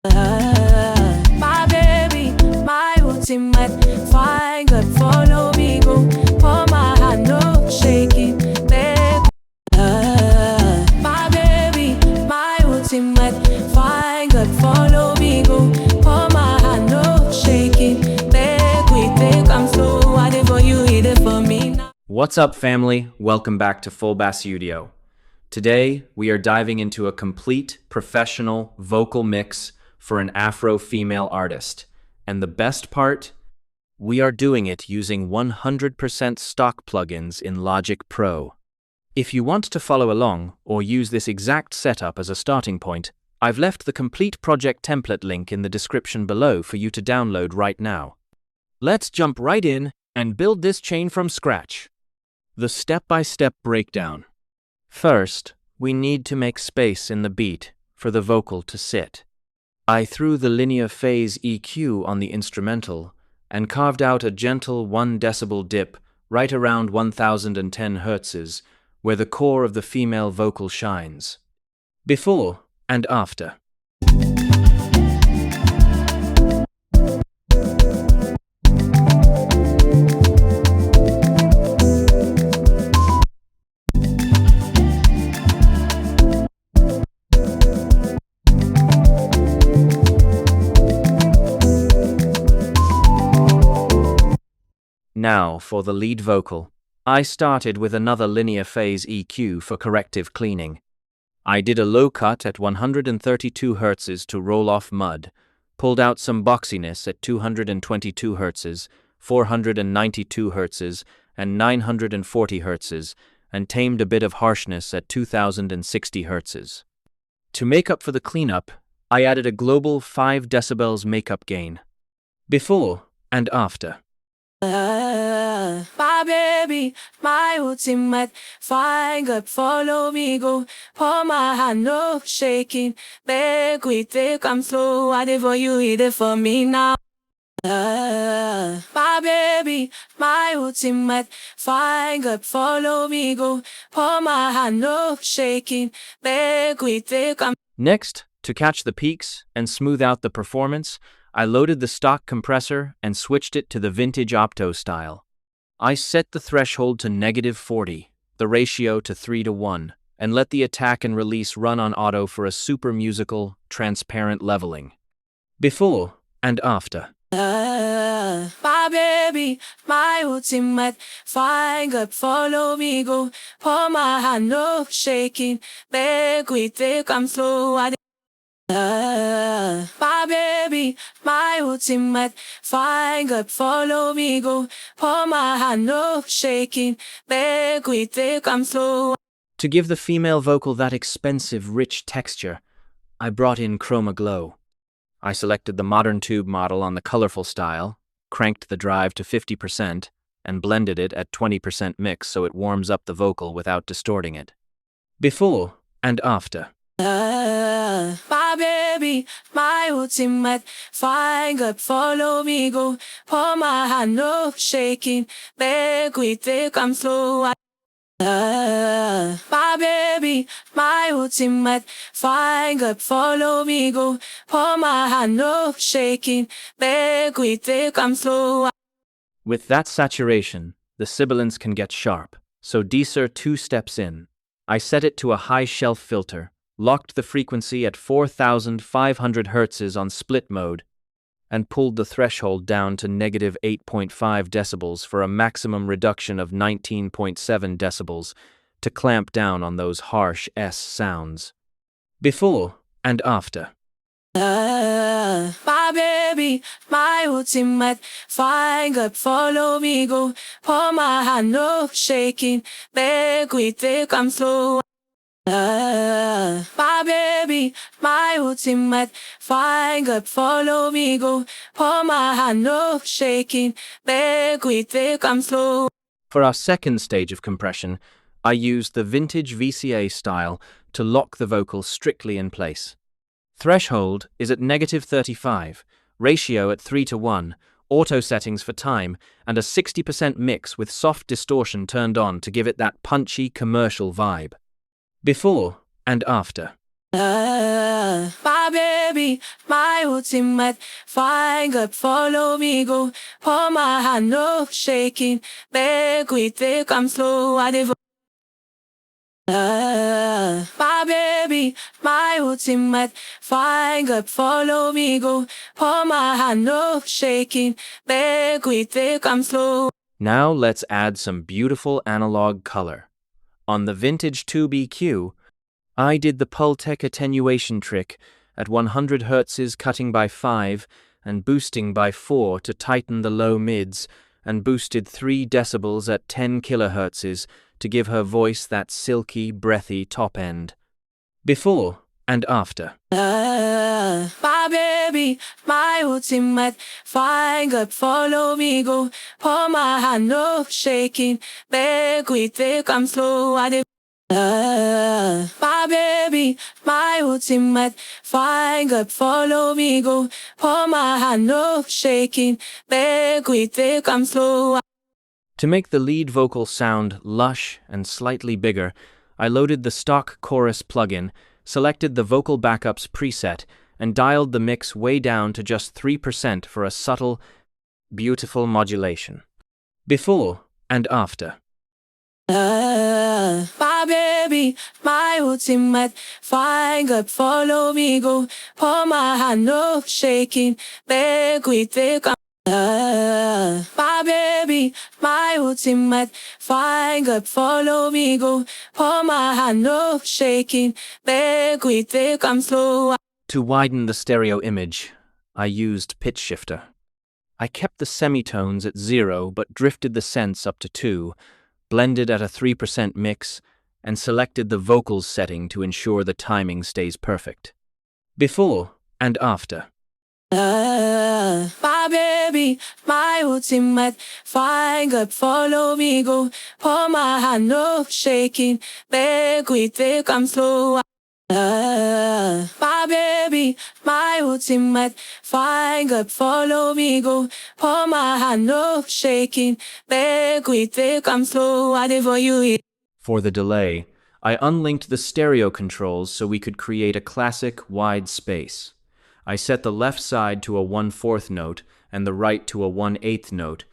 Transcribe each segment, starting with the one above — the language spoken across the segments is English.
My baby, my ultimate, fine, good, follow me, go. Pour my hand, no shaking, babe. My baby, my ultimate, fine, good, follow me, go. Pour my hand, no shaking, babe. We take, I'm slow, I did for you, he did for me now. What's up, family? Welcome back to FullBasseAudio. Today, we are diving into a complete professional vocal mix for an Afro female artist. And the best part? We are doing it using 100% stock plugins in Logic Pro. If you want to follow along or use this exact setup as a starting point, I've left the complete project template link in the description below for you to download right now. Let's jump right in and build this chain from scratch. The step-by-step breakdown. First, we need to make space in the beat for the vocal to sit. I threw the linear phase EQ on the instrumental and carved out a gentle 1 decibel dip right around 1010 Hz, where the core of the female vocal shines. Before and after. Now, for the lead vocal, I started with another linear phase EQ for corrective cleaning. I did a low cut at 132 Hz to roll off mud, pulled out some boxiness at 222 Hz, 492 Hz, and 940 Hz, and tamed a bit of harshness at 2060 Hz. To make up for the cleanup, I added a global 5 decibels makeup gain. Before and after. My baby, my ultimate, fine, good, follow me, go. Pour my hand, no shaking, babe, we take, I'm slow, I did for you, he did for me now. My baby, my ultimate, fine, good, follow me, go. Pour my hand, no shaking, babe, we take, I'm. Next, to catch the peaks and smooth out the performance, I loaded the stock compressor and switched it to the vintage Opto style. I set the threshold to -40, the ratio to 3:1, and let the attack and release run on auto for a super musical, transparent leveling. Before and after. My baby, my ultimate, fine, good, follow me, go. Pour my hand, no shaking, babe, we take, I'm slow, I. My baby, my ultimate, fine, good, follow me, go. Pour my hand, no shaking, babe, we take, I'm slow. To give the female vocal that expensive, rich texture, I brought in Chroma Glow. I selected the modern tube model on the colorful style, cranked the drive to 50%, and blended it at 20% mix so it warms up the vocal without distorting it. Before and after. My baby, my ultimate, fine, good, follow me, go. Pour my hand, no shaking, babe, we take, I'm slow. My baby, my ultimate, fine, good, follow me, go. Pour my hand, no shaking, babe, we take, I'm slow. With that saturation, the sibilance can get sharp, so desert 2 steps in. I set it to a high shelf filter, locked the frequency at 4,500 Hz on split mode, and pulled the threshold down to -8.5 decibels for a maximum reduction of 19.7 decibels to clamp down on those harsh S sounds. Before and after. My baby, my ultimate, fine, good, follow me, go. Pour my hand, no shaking, babe, we take, I'm slow. My baby, my ultimate, fine, good, follow me, go. Pour my hand, no shaking, babe, we take, I'm slow. For our second stage of compression, I used the vintage VCA style to lock the vocal strictly in place. Threshold is at -35, ratio at 3:1, auto settings for time, and a 60% mix with soft distortion turned on to give it that punchy commercial vibe. Before and after. My baby, my ultimate, fine girl, follow me go. Hold my hand, no shaking. Make we take 'em slow. My baby, my ultimate, fine girl, follow me go. Hold my hand, no shaking. Make we take 'em slow. Now let's add some beautiful analog color. On the vintage 2BQ, I did the Pultec attenuation trick at 100 Hz cutting by 5 and boosting by 4 to tighten the low mids, and boosted 3 decibels at 10 kHz to give her voice that silky, breathy top end. Before and after. My baby, my ultimate, fine girl, follow me go. Hold my hand, no shaking. Make we take 'em slow. My baby, my ultimate, fine girl, follow me go. Hold my hand, no shaking. Make we take 'em slow. To make the lead vocal sound lush and slightly bigger, I loaded the stock chorus plugin, selected the vocal backups preset, and dialed the mix way down to just 3% for a subtle, beautiful modulation. Before and after. My baby, my ultimate, fine girl, follow me go. Hold my hand, no shaking. Make we take 'em. My baby, my ultimate, fine girl, follow me go. Hold my hand, no shaking. Make we take 'em slow. To widen the stereo image, I used pitch shifter. I kept the semitones at 0 but drifted the cents up to 2, blended at a 3% mix, and selected the vocals setting to ensure the timing stays perfect. Before and after. My baby, my ultimate, fine girl, follow me go. Hold my hand, no shaking. Make we take 'em slow. My baby, my ultimate, fine girl, follow me go. Hold my hand, no shaking. Make we take 'em slow. For you. For the delay, I unlinked the stereo controls so we could create a classic wide space. I set the left side to a 1/4 note and the right to a 1/8 note,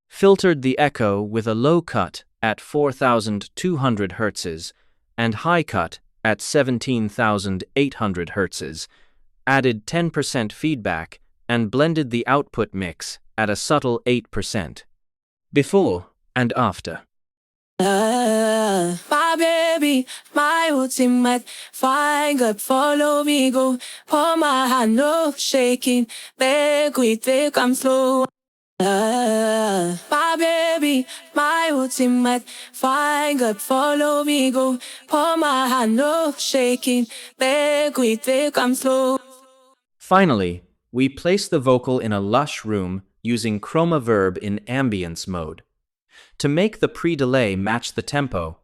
filtered the echo with a low cut at 4,200 Hz and high cut at 17,800 Hz, added 10% feedback, and blended the output mix at a subtle 8%. Before and after. My baby, my ultimate, fine girl, follow me go. Hold my hand, no shaking. Make we take 'em slow. My baby, my ultimate, fine girl, follow me go. Hold my hand, no shaking. Make we take 'em slow. Finally, we place the vocal in a lush room using Chroma reverb in ambience mode. To make the pre-delay match the tempo,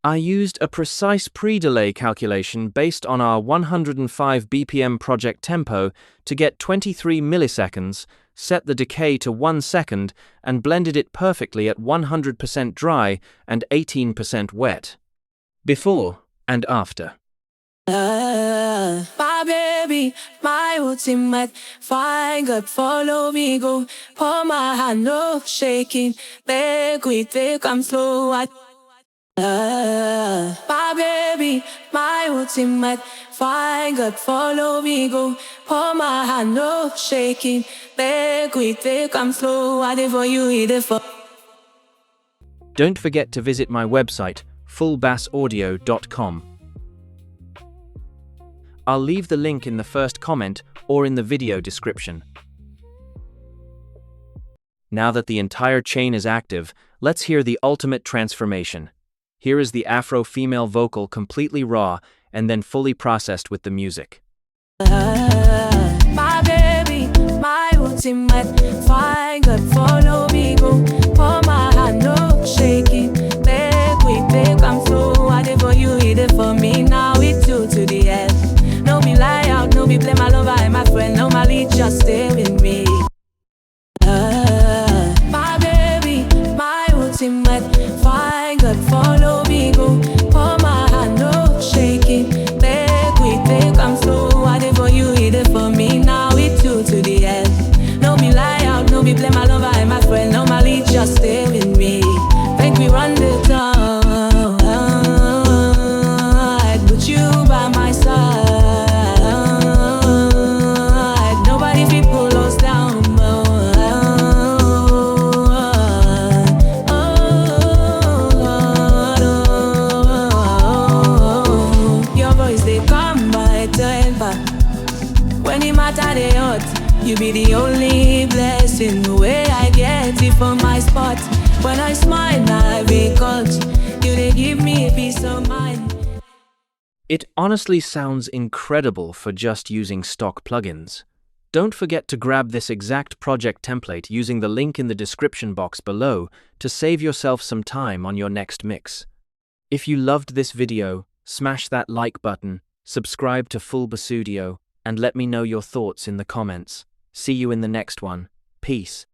I used a precise pre-delay calculation based on our 105 BPM project tempo to get 23 milliseconds, set the decay to 1 second, and blended it perfectly at 100% dry and 18% wet. Before and after. My baby, my ultimate, fine girl, follow me go. Hold my hand, no shaking. Make we take 'em slow. My baby, my ultimate, fine girl, follow me go. Hold my hand, no shaking. Make we take 'em slow. For you, for. Don't forget to visit my website, FullBasseAudio.com. I'll leave the link in the first comment or in the video description. Now that the entire chain is active, let's hear the ultimate transformation. Here is the Afro female vocal completely raw and then fully processed with the music. My baby, my ultimate, fine girl, follow me go. Hold my hand, no shaking. Make we take 'em slow. I did for you, he did for me. Now it's 2 to the end. No be lie out, no be play my lover and my friend. Normally just stay with me. My baby, my ultimate, fine girl, follow me go. Hold my hand, no shaking. Make we take matter they hot. You be the only blessing, the way I get it from my spot. When I smile, I be caught. You they give me a peace of mind. It honestly sounds incredible for just using stock plugins. Don't forget to grab this exact project template using the link in the description box below to save yourself some time on your next mix. If you loved this video, smash that like button, subscribe to FullBasseAudio, and let me know your thoughts in the comments. See you in the next one. Peace.